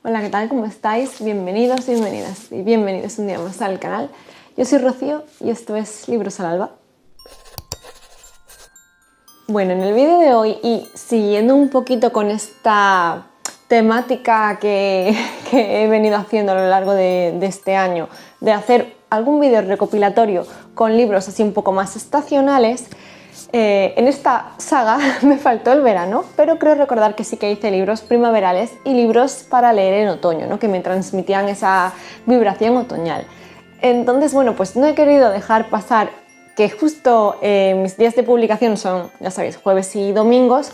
Hola, ¿qué tal? ¿Cómo estáis? Bienvenidos, bienvenidas y bienvenidos un día más al canal. Yo soy Rocío y esto es Libros al Alba. Bueno, en el vídeo de hoy y siguiendo un poquito con esta temática que he venido haciendo a lo largo de este año, de hacer algún vídeo recopilatorio con libros así un poco más estacionales, en esta saga me faltó el verano, pero creo recordar que sí que hice libros primaverales y libros para leer en otoño, ¿no? Que me transmitían esa vibración otoñal. Entonces, bueno, pues no he querido dejar pasar que justo mis días de publicación son, ya sabéis, jueves y domingos,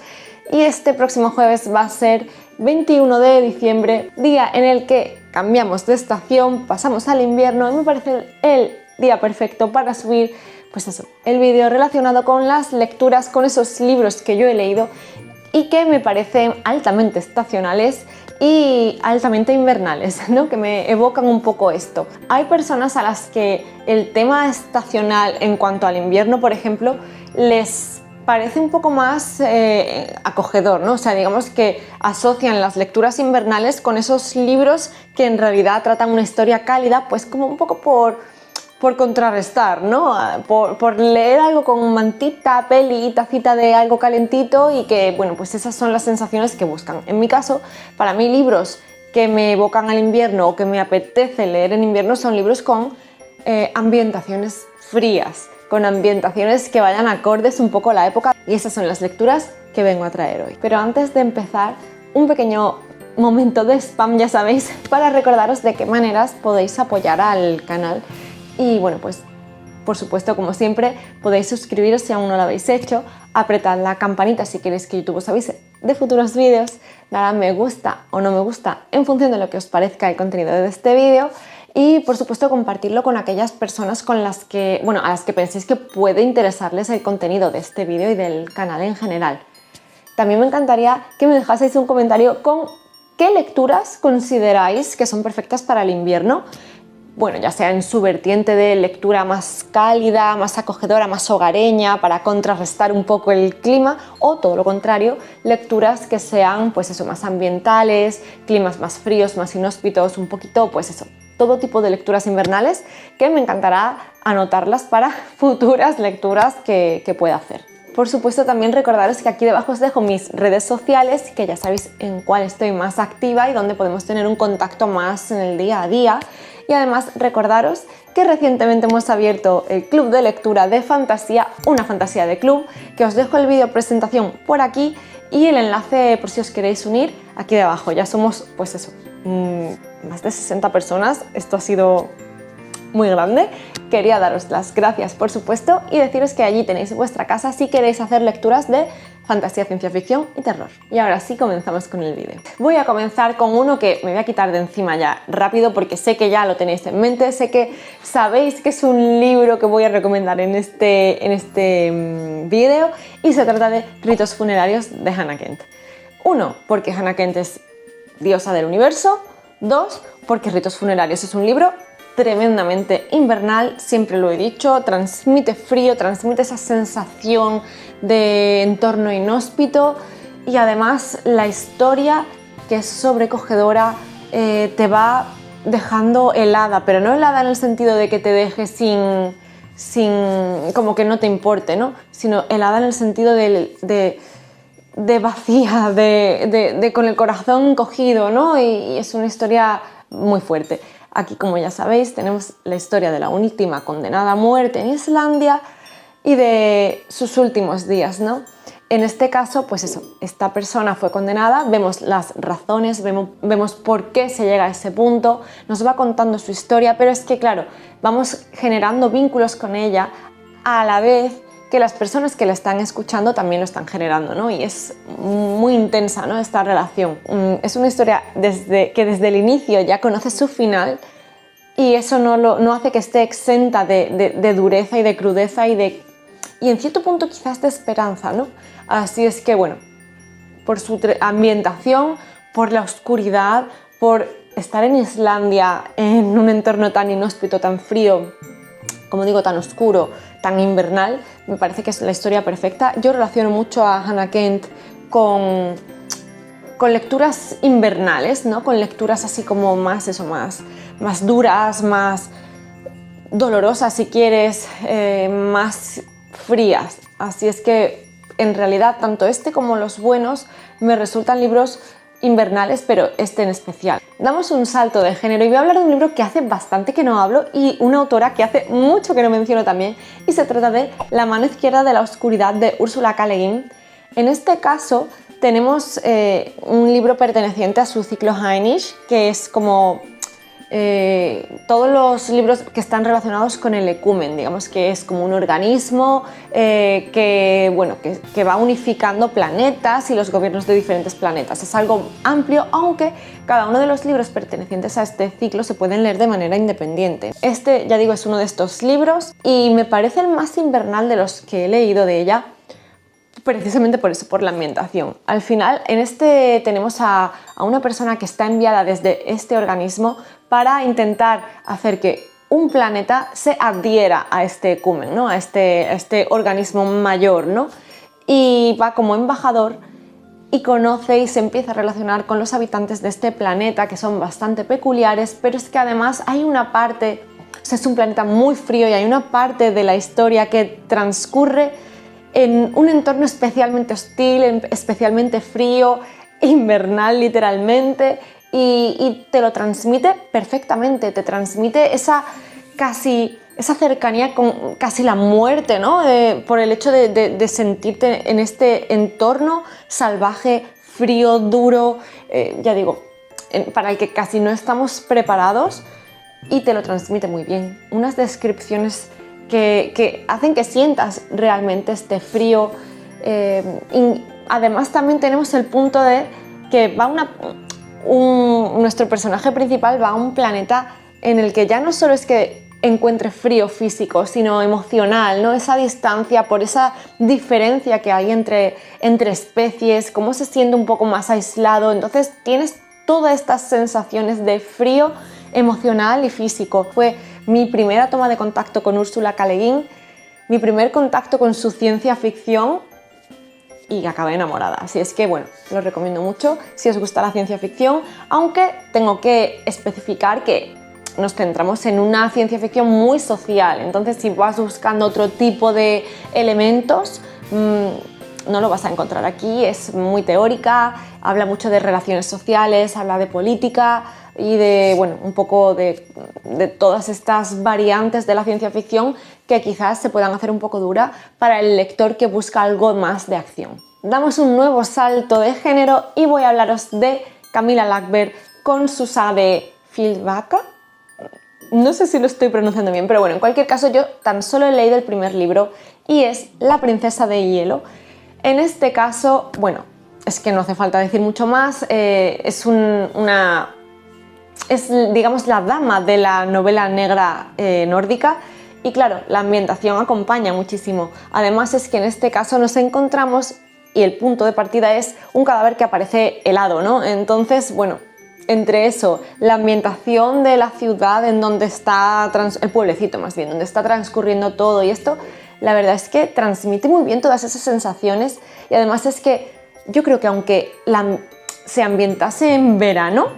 y este próximo jueves va a ser 21 de diciembre, día en el que cambiamos de estación, pasamos al invierno, y me parece el día perfecto para subir pues eso, el vídeo relacionado con las lecturas, con esos libros que yo he leído y que me parecen altamente estacionales y altamente invernales, ¿no? Que me evocan un poco esto. Hay personas a las que el tema estacional en cuanto al invierno, por ejemplo, les parece un poco más acogedor, ¿no? O sea, digamos que asocian las lecturas invernales con esos libros que en realidad tratan una historia cálida, pues como un poco por contrarrestar, ¿no? Por leer algo con mantita, peli, tacita de algo calentito y que, bueno, pues esas son las sensaciones que buscan. En mi caso, para mí libros que me evocan al invierno o que me apetece leer en invierno son libros con ambientaciones frías, con ambientaciones que vayan acordes un poco a la época, y esas son las lecturas que vengo a traer hoy. Pero antes de empezar, un pequeño momento de spam, ya sabéis, para recordaros de qué maneras podéis apoyar al canal. Y bueno, pues por supuesto, como siempre, podéis suscribiros si aún no lo habéis hecho, apretad la campanita si queréis que YouTube os avise de futuros vídeos, dar a me gusta o no me gusta en función de lo que os parezca el contenido de este vídeo y por supuesto compartirlo con aquellas personas con las que, bueno, a las que penséis que puede interesarles el contenido de este vídeo y del canal en general. También me encantaría que me dejaseis un comentario con qué lecturas consideráis que son perfectas para el invierno. Bueno, ya sea en su vertiente de lectura más cálida, más acogedora, más hogareña, para contrarrestar un poco el clima, o todo lo contrario, lecturas que sean, pues eso, más ambientales, climas más fríos, más inhóspitos, un poquito, pues eso, todo tipo de lecturas invernales que me encantará anotarlas para futuras lecturas que pueda hacer. Por supuesto, también recordaros que aquí debajo os dejo mis redes sociales, que ya sabéis en cuál estoy más activa y donde podemos tener un contacto más en el día a día. Y además recordaros que recientemente hemos abierto el club de lectura de fantasía, una fantasía de club, que os dejo el vídeo presentación por aquí y el enlace por si os queréis unir aquí debajo. Ya somos, pues eso, más de 60 personas, esto ha sido muy grande. Quería daros las gracias, por supuesto, y deciros que allí tenéis vuestra casa si queréis hacer lecturas de fantasía, ciencia ficción y terror. Y ahora sí, comenzamos con el vídeo. Voy a comenzar con uno que me voy a quitar de encima ya rápido porque sé que ya lo tenéis en mente, sé que sabéis que es un libro que voy a recomendar en este vídeo, y se trata de Ritos funerarios de Hannah Kent. Uno, porque Hannah Kent es diosa del universo. Dos, porque Ritos funerarios es un libro tremendamente invernal, siempre lo he dicho, transmite frío, transmite esa sensación de entorno inhóspito, y además la historia, que es sobrecogedora, te va dejando helada, pero no helada en el sentido de que te deje sin como que no te importe, ¿no? Sino helada en el sentido de vacía, de con el corazón cogido, ¿no? Y es una historia muy fuerte. Aquí, como ya sabéis, tenemos la historia de la última condenada a muerte en Islandia y de sus últimos días, ¿no? En este caso, pues eso, esta persona fue condenada, vemos las razones, vemos por qué se llega a ese punto, nos va contando su historia, pero es que, claro, vamos generando vínculos con ella a la vez que las personas que la están escuchando también lo están generando, ¿no? Y es muy intensa, ¿no?, esta relación. Es una historia que desde el inicio ya conoce su final, y eso no hace que esté exenta de dureza y de crudeza y en cierto punto quizás de esperanza, ¿no? Así es que, bueno, por su ambientación, por la oscuridad, por estar en Islandia, en un entorno tan inhóspito, tan frío, como digo, tan oscuro, tan invernal, me parece que es la historia perfecta. Yo relaciono mucho a Hannah Kent con con lecturas invernales, ¿no? Con lecturas así como más, eso, más duras, más dolorosas si quieres, más frías. Así es que en realidad tanto este como los buenos me resultan libros invernales, pero este en especial. Damos un salto de género y voy a hablar de un libro que hace bastante que no hablo y una autora que hace mucho que no menciono también, y se trata de La mano izquierda de la oscuridad de Ursula K. Le Guin. En este caso tenemos un libro perteneciente a su ciclo Hainish, que es como todos los libros que están relacionados con el ecumen, digamos que es como un organismo que va unificando planetas y los gobiernos de diferentes planetas. Es algo amplio, aunque cada uno de los libros pertenecientes a este ciclo se pueden leer de manera independiente. Este, ya digo, es uno de estos libros y me parece el más invernal de los que he leído de ella, precisamente por eso, por la ambientación. Al final, en este tenemos a una persona que está enviada desde este organismo para intentar hacer que un planeta se adhiera a este ecumen, ¿no? a este organismo mayor, ¿no? Y va como embajador y conoce y se empieza a relacionar con los habitantes de este planeta, que son bastante peculiares, pero es que además hay una parte, o sea, es un planeta muy frío y hay una parte de la historia que transcurre en un entorno especialmente hostil, especialmente frío, invernal literalmente, y te lo transmite perfectamente, te transmite esa cercanía con casi la muerte, ¿no? Por el hecho de sentirte en este entorno salvaje, frío, duro, ya digo, para el que casi no estamos preparados, y te lo transmite muy bien. Unas descripciones que hacen que sientas realmente este frío. Y además también tenemos el punto de que nuestro personaje principal va a un planeta en el que ya no solo es que encuentre frío físico, sino emocional, ¿no? Esa distancia, por esa diferencia que hay entre especies, cómo se siente un poco más aislado. Entonces tienes todas estas sensaciones de frío emocional y físico. Fue mi primera toma de contacto con Ursula K. Le Guin, mi primer contacto con su ciencia ficción, y acabé enamorada. Así es que bueno, lo recomiendo mucho si os gusta la ciencia ficción, aunque tengo que especificar que nos centramos en una ciencia ficción muy social. Entonces, si vas buscando otro tipo de elementos, no lo vas a encontrar aquí. Es muy teórica, habla mucho de relaciones sociales, habla de política y de, bueno, un poco de todas estas variantes de la ciencia ficción que quizás se puedan hacer un poco dura para el lector que busca algo más de acción. Damos un nuevo salto de género y voy a hablaros de Camilla Läckberg con su saga de Fjällbacka. No sé si lo estoy pronunciando bien, pero bueno, en cualquier caso yo tan solo he leído el primer libro y es La princesa de hielo. En este caso, bueno, es que no hace falta decir mucho más, es digamos la dama de la novela negra nórdica, y claro, la ambientación acompaña muchísimo. Además es que en este caso nos encontramos y el punto de partida es un cadáver que aparece helado, ¿no? Entonces, bueno, entre eso, la ambientación de la ciudad en donde está, el pueblecito más bien, donde está transcurriendo todo y esto, la verdad es que transmite muy bien todas esas sensaciones. Y además es que yo creo que aunque se ambientase en verano,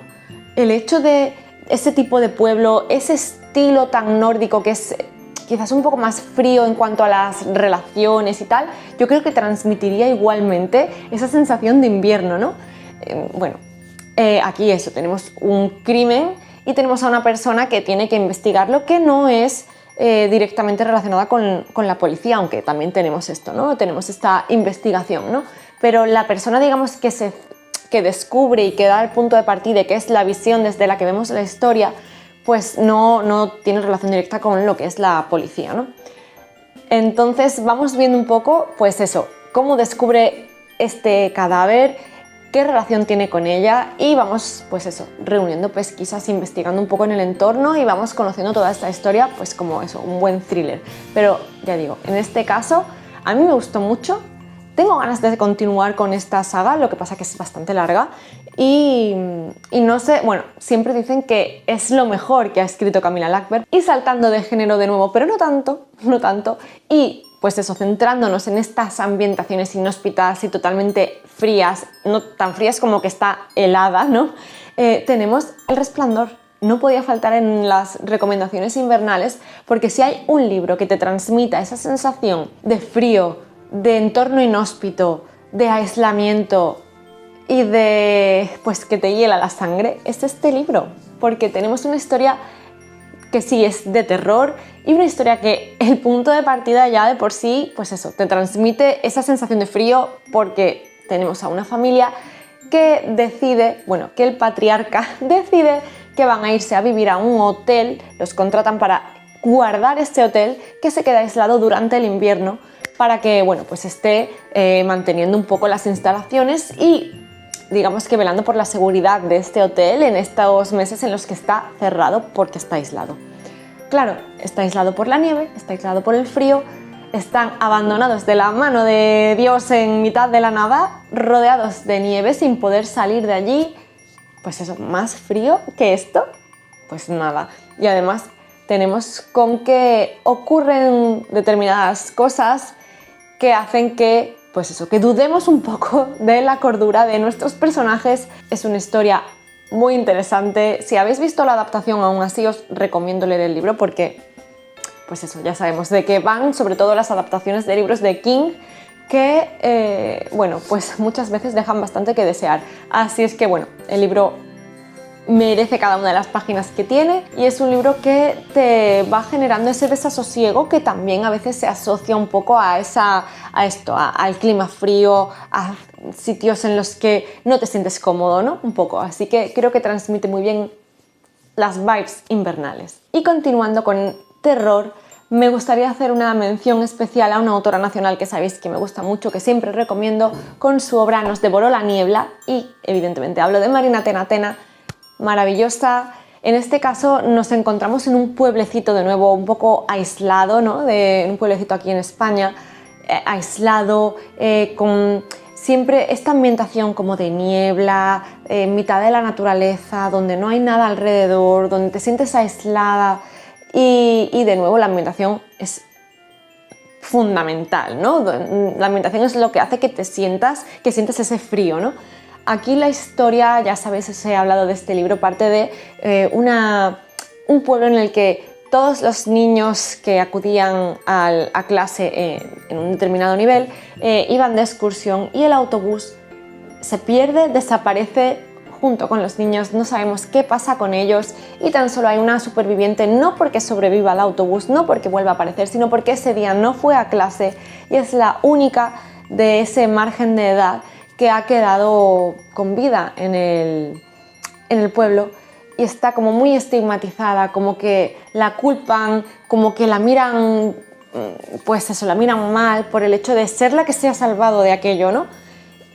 el hecho de ese tipo de pueblo, ese estilo tan nórdico que es quizás un poco más frío en cuanto a las relaciones y tal, yo creo que transmitiría igualmente esa sensación de invierno, ¿no? Bueno, aquí eso, tenemos un crimen y tenemos a una persona que tiene que investigarlo, que no es directamente relacionada con la policía, aunque también tenemos esto, ¿no? Tenemos esta investigación, ¿no? Pero la persona, digamos, que descubre y que da el punto de partida, que es la visión desde la que vemos la historia, pues no tiene relación directa con lo que es la policía, ¿no? Entonces vamos viendo un poco, pues eso, cómo descubre este cadáver, qué relación tiene con ella, y vamos, pues eso, reuniendo pesquisas, investigando un poco en el entorno y vamos conociendo toda esta historia, pues como eso, un buen thriller. Pero ya digo, en este caso a mí me gustó mucho. Tengo ganas de continuar con esta saga, lo que pasa que es bastante larga y no sé, bueno, siempre dicen que es lo mejor que ha escrito Camilla Läckberg. Y saltando de género de nuevo, pero no tanto, y pues eso, centrándonos en estas ambientaciones inhóspitas y totalmente frías, no tan frías como que está helada, ¿no? Tenemos El Resplandor. No podía faltar en las recomendaciones invernales, porque si hay un libro que te transmita esa sensación de frío, de entorno inhóspito, de aislamiento y de, pues, que te hiela la sangre, es este libro, porque tenemos una historia que sí es de terror y una historia que el punto de partida ya de por sí, pues eso, te transmite esa sensación de frío, porque tenemos a una familia que decide, bueno, que el patriarca decide que van a irse a vivir a un hotel, los contratan para guardar este hotel que se queda aislado durante el invierno para que, bueno, pues esté manteniendo un poco las instalaciones y digamos que velando por la seguridad de este hotel en estos meses en los que está cerrado porque está aislado. Claro, está aislado por la nieve, está aislado por el frío, están abandonados de la mano de Dios en mitad de la nada, rodeados de nieve sin poder salir de allí. Pues eso, más frío que esto, pues nada. Y además tenemos con que ocurren determinadas cosas que hacen que, pues eso, que dudemos un poco de la cordura de nuestros personajes. Es una historia muy interesante. Si habéis visto la adaptación, aún así os recomiendo leer el libro porque, pues eso, ya sabemos de qué van, sobre todo las adaptaciones de libros de King, que, bueno, pues muchas veces dejan bastante que desear. Así es que, bueno, el libro merece cada una de las páginas que tiene y es un libro que te va generando ese desasosiego que también a veces se asocia un poco a al clima frío, a sitios en los que no te sientes cómodo, ¿no? Un poco. Así que creo que transmite muy bien las vibes invernales. Y continuando con terror, me gustaría hacer una mención especial a una autora nacional que sabéis que me gusta mucho, que siempre recomiendo, con su obra Nos devoró la niebla, y evidentemente hablo de Marina Tena Tena, maravillosa. En este caso nos encontramos en un pueblecito de nuevo un poco aislado, ¿no? Un pueblecito aquí en España, aislado, con siempre esta ambientación como de niebla, en mitad de la naturaleza, donde no hay nada alrededor, donde te sientes aislada y de nuevo la ambientación es fundamental, ¿no? La ambientación es lo que hace que sientas ese frío, ¿no? Aquí la historia, ya sabéis, os he hablado de este libro, parte de un pueblo en el que todos los niños que acudían a clase en un determinado nivel iban de excursión y el autobús se pierde, desaparece junto con los niños, no sabemos qué pasa con ellos y tan solo hay una superviviente, no porque sobreviva al autobús, no porque vuelva a aparecer, sino porque ese día no fue a clase y es la única de ese margen de edad que ha quedado con vida en el pueblo y está como muy estigmatizada, como que la culpan, como que la miran, pues eso, la miran mal por el hecho de ser la que se ha salvado de aquello, ¿no?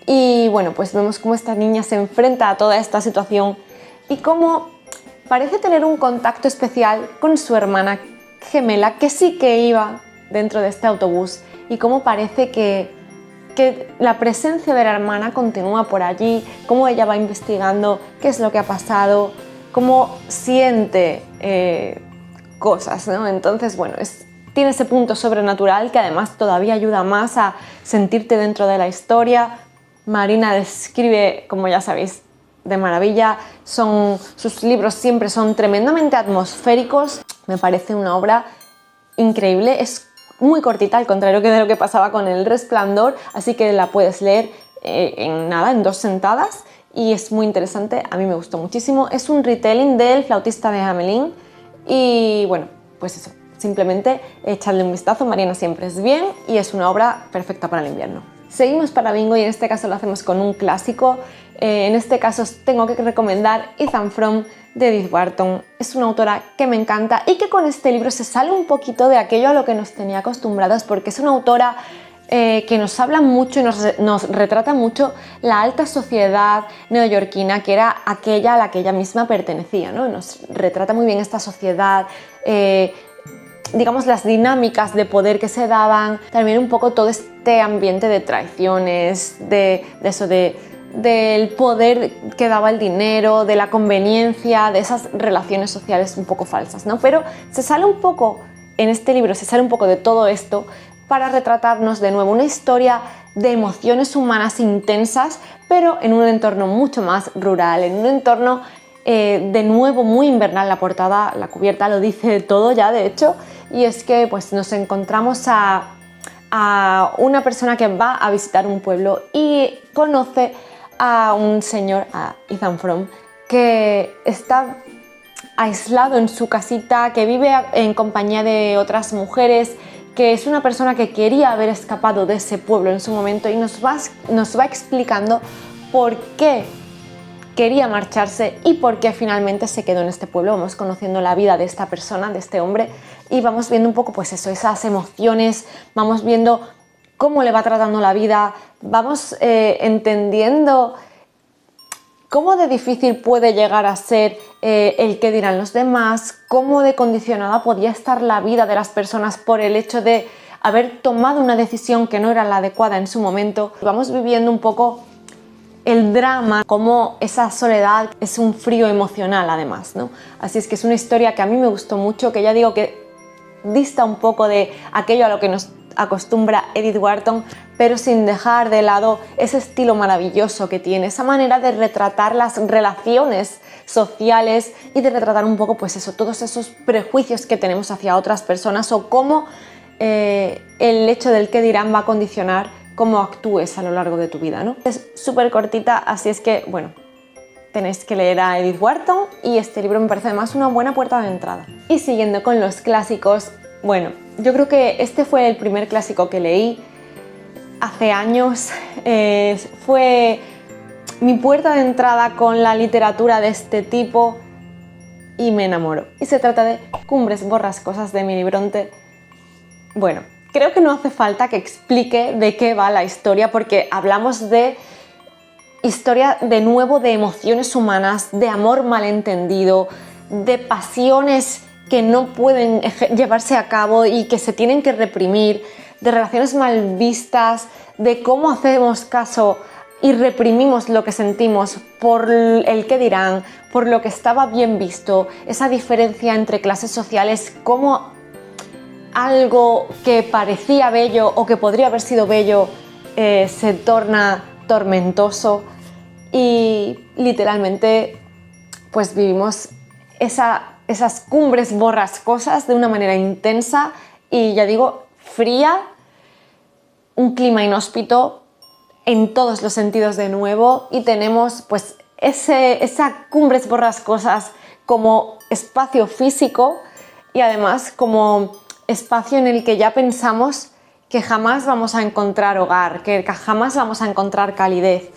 Y bueno, pues vemos cómo esta niña se enfrenta a toda esta situación y cómo parece tener un contacto especial con su hermana gemela, que sí que iba dentro de este autobús, y cómo parece que la presencia de la hermana continúa por allí, cómo ella va investigando qué es lo que ha pasado, cómo siente cosas, ¿no? Entonces, bueno, tiene ese punto sobrenatural que además todavía ayuda más a sentirte dentro de la historia. Marina describe, como ya sabéis, de maravilla. Sus libros siempre son tremendamente atmosféricos. Me parece una obra increíble. Es muy cortita, al contrario que de lo que pasaba con El Resplandor, así que la puedes leer en 2 sentadas y es muy interesante. A mí me gustó muchísimo. Es un retelling del Flautista de Hamelin y bueno, pues eso, simplemente echarle un vistazo. Marina siempre es bien y es una obra perfecta para el invierno. Seguimos para bingo y en este caso lo hacemos con un clásico. En este caso os tengo que recomendar Ethan Frome de Edith Wharton. Es una autora que me encanta y que con este libro se sale un poquito de aquello a lo que nos tenía acostumbrados, porque es una autora que nos habla mucho y nos retrata mucho la alta sociedad neoyorquina, que era aquella a la que ella misma pertenecía, ¿no? Nos retrata muy bien esta sociedad, digamos, las dinámicas de poder que se daban, también un poco todo este ambiente de traiciones, del poder que daba el dinero, de la conveniencia, de esas relaciones sociales un poco falsas, ¿no? Pero se sale un poco, en este libro se sale un poco de todo esto para retratarnos de nuevo una historia de emociones humanas intensas, pero en un entorno mucho más rural, en un entorno de nuevo muy invernal. La portada, la cubierta lo dice todo ya, de hecho, y es que pues nos encontramos a una persona que va a visitar un pueblo y conoce a un señor, a Ethan Frome, que está aislado en su casita, que vive en compañía de otras mujeres, que es una persona que quería haber escapado de ese pueblo en su momento, y nos va explicando por qué quería marcharse y por qué finalmente se quedó en este pueblo. Vamos conociendo la vida de esta persona, de este hombre, y vamos viendo un poco pues eso, esas emociones, vamos viendo cómo le va tratando la vida, vamos entendiendo cómo de difícil puede llegar a ser el qué dirán los demás, cómo de condicionada podía estar la vida de las personas por el hecho de haber tomado una decisión que no era la adecuada en su momento. Vamos viviendo un poco el drama, cómo esa soledad es un frío emocional además, ¿no? Así es que es una historia que a mí me gustó mucho, que ya digo que dista un poco de aquello a lo que nos acostumbra Edith Wharton, pero sin dejar de lado ese estilo maravilloso que tiene, esa manera de retratar las relaciones sociales y de retratar un poco pues eso, todos esos prejuicios que tenemos hacia otras personas, o cómo el hecho del qué dirán va a condicionar cómo actúes a lo largo de tu vida, ¿no? Es súper cortita, así es que, bueno, tenéis que leer a Edith Wharton, y este libro me parece además una buena puerta de entrada. Y siguiendo con los clásicos, bueno, yo creo que este fue el primer clásico que leí hace años, fue mi puerta de entrada con la literatura de este tipo y me enamoró. Y se trata de Cumbres Borrascosas de Emily Bronte. Bueno, creo que no hace falta que explique de qué va la historia, porque hablamos de historia de nuevo de emociones humanas, de amor malentendido, de pasiones que no pueden llevarse a cabo y que se tienen que reprimir, de relaciones mal vistas, de cómo hacemos caso y reprimimos lo que sentimos por el qué dirán, por lo que estaba bien visto, esa diferencia entre clases sociales, cómo algo que parecía bello o que podría haber sido bello se torna tormentoso, y literalmente pues vivimos esas cumbres borrascosas de una manera intensa y, ya digo, fría, un clima inhóspito en todos los sentidos de nuevo, y tenemos pues esa cumbres borrascosas como espacio físico y además como espacio en el que ya pensamos que jamás vamos a encontrar hogar, que jamás vamos a encontrar calidez,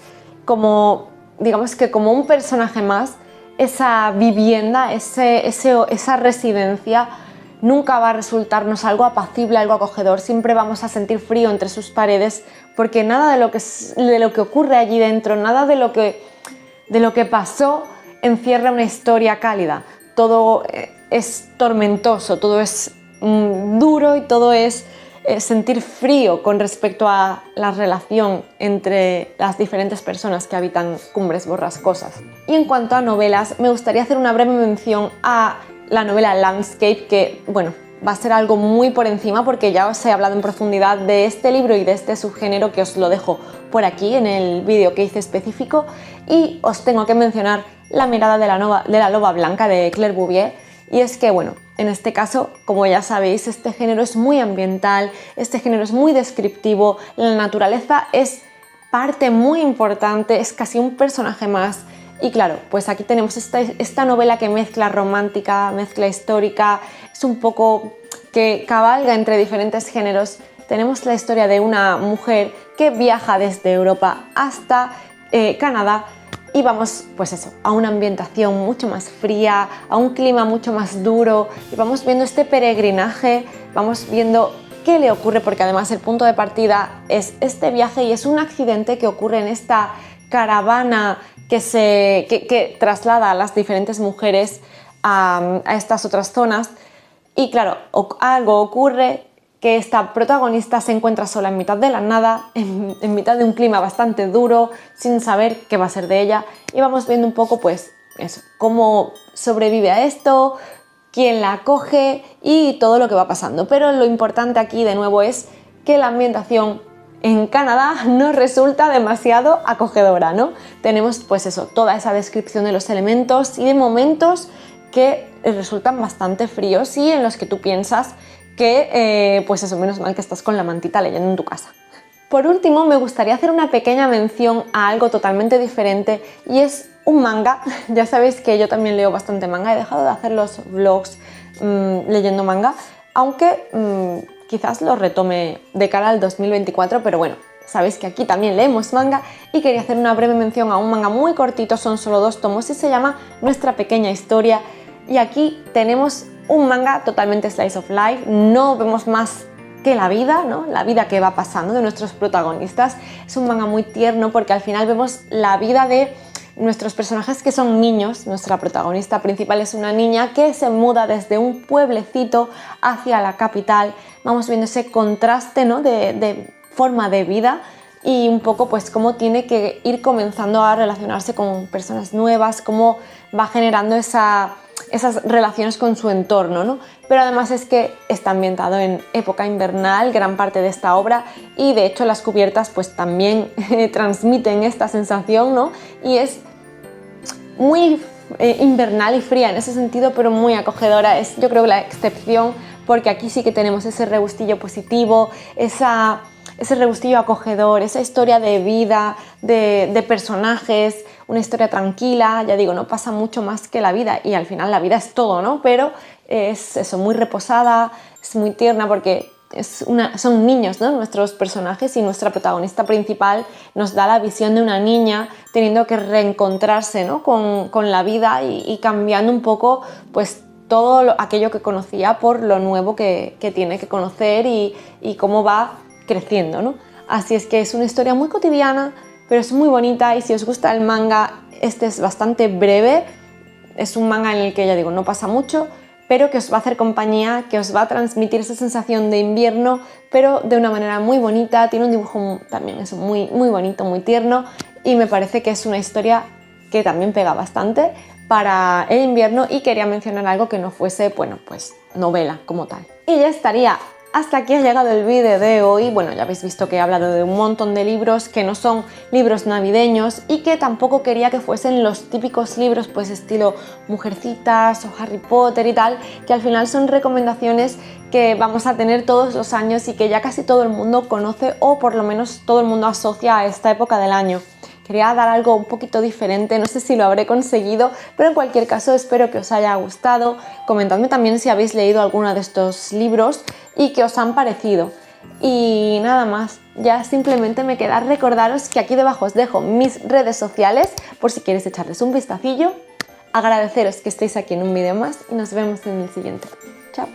como digamos que como un personaje más, esa vivienda, esa residencia nunca va a resultarnos algo apacible, algo acogedor, siempre vamos a sentir frío entre sus paredes, porque nada de lo que ocurre allí dentro, nada de lo que pasó encierra una historia cálida. Todo es tormentoso, todo es duro, y todo es sentir frío con respecto a la relación entre las diferentes personas que habitan Cumbres Borrascosas. Y en cuanto a novelas, me gustaría hacer una breve mención a la novela Landscape, que bueno, va a ser algo muy por encima porque ya os he hablado en profundidad de este libro y de este subgénero, que os lo dejo por aquí en el vídeo que hice específico, y os tengo que mencionar La mirada de la loba blanca de Claire Bouvier. Y es que, bueno, en este caso, como ya sabéis, este género es muy ambiental, este género es muy descriptivo, la naturaleza es parte muy importante, es casi un personaje más. Y claro, pues aquí tenemos esta novela que mezcla romántica, mezcla histórica, es un poco que cabalga entre diferentes géneros. Tenemos la historia de una mujer que viaja desde Europa hasta Canadá, y vamos, pues eso, a una ambientación mucho más fría, a un clima mucho más duro, y vamos viendo este peregrinaje, vamos viendo qué le ocurre, porque además el punto de partida es este viaje y es un accidente que ocurre en esta caravana que traslada a las diferentes mujeres a estas otras zonas. Y claro, algo ocurre, que esta protagonista se encuentra sola en mitad de la nada, en mitad de un clima bastante duro, sin saber qué va a ser de ella, y vamos viendo un poco pues eso, cómo sobrevive a esto, quién la acoge y todo lo que va pasando. Pero lo importante aquí de nuevo es que la ambientación en Canadá nos resulta demasiado acogedora, ¿no? Tenemos pues eso, toda esa descripción de los elementos y de momentos que resultan bastante fríos y en los que tú piensas que, pues eso, menos mal que estás con la mantita leyendo en tu casa. Por último, me gustaría hacer una pequeña mención a algo totalmente diferente y es un manga. Ya sabéis que yo también leo bastante manga, he dejado de hacer los vlogs leyendo manga, aunque quizás lo retome de cara al 2024, pero bueno, sabéis que aquí también leemos manga y quería hacer una breve mención a un manga muy cortito, son solo 2 tomos y se llama Nuestra Pequeña Historia. Y aquí tenemos un manga totalmente slice of life, no vemos más que la vida, ¿no? La vida que va pasando de nuestros protagonistas. Es un manga muy tierno porque al final vemos la vida de nuestros personajes que son niños. Nuestra protagonista principal es una niña que se muda desde un pueblecito hacia la capital. Vamos viendo ese contraste, ¿no? de forma de vida y un poco pues cómo tiene que ir comenzando a relacionarse con personas nuevas, cómo va generando esas relaciones con su entorno, ¿no? Pero además es que está ambientado en época invernal, gran parte de esta obra, y de hecho las cubiertas pues también transmiten esta sensación, ¿no? Y es muy invernal y fría en ese sentido, pero muy acogedora. Es, yo creo, la excepción, porque aquí sí que tenemos ese regustillo positivo, ese regustillo acogedor, esa historia de vida, de personajes, una historia tranquila. Ya digo, no pasa mucho más que la vida y al final la vida es todo, ¿no? Pero es eso, muy reposada, es muy tierna porque son niños, ¿no? Nuestros personajes, y nuestra protagonista principal nos da la visión de una niña teniendo que reencontrarse, ¿no? con la vida y cambiando un poco pues todo aquello que conocía por lo nuevo que tiene que conocer y cómo va creciendo, ¿no? Así es que es una historia muy cotidiana, pero es muy bonita, y si os gusta el manga, este es bastante breve. Es un manga en el que, ya digo, no pasa mucho, pero que os va a hacer compañía, que os va a transmitir esa sensación de invierno, pero de una manera muy bonita. Tiene un dibujo también eso, muy, muy bonito, muy tierno, y me parece que es una historia que también pega bastante para el invierno, y quería mencionar algo que no fuese, bueno, pues novela como tal. Y ya estaría. Hasta aquí ha llegado el vídeo de hoy. Bueno, ya habéis visto que he hablado de un montón de libros que no son libros navideños y que tampoco quería que fuesen los típicos libros pues estilo Mujercitas o Harry Potter y tal, que al final son recomendaciones que vamos a tener todos los años y que ya casi todo el mundo conoce, o por lo menos todo el mundo asocia a esta época del año. Quería dar algo un poquito diferente, no sé si lo habré conseguido, pero en cualquier caso espero que os haya gustado. Comentadme también si habéis leído alguno de estos libros y qué os han parecido. Y nada más, ya simplemente me queda recordaros que aquí debajo os dejo mis redes sociales por si queréis echarles un vistacillo. Agradeceros que estéis aquí en un vídeo más y nos vemos en el siguiente. Chao.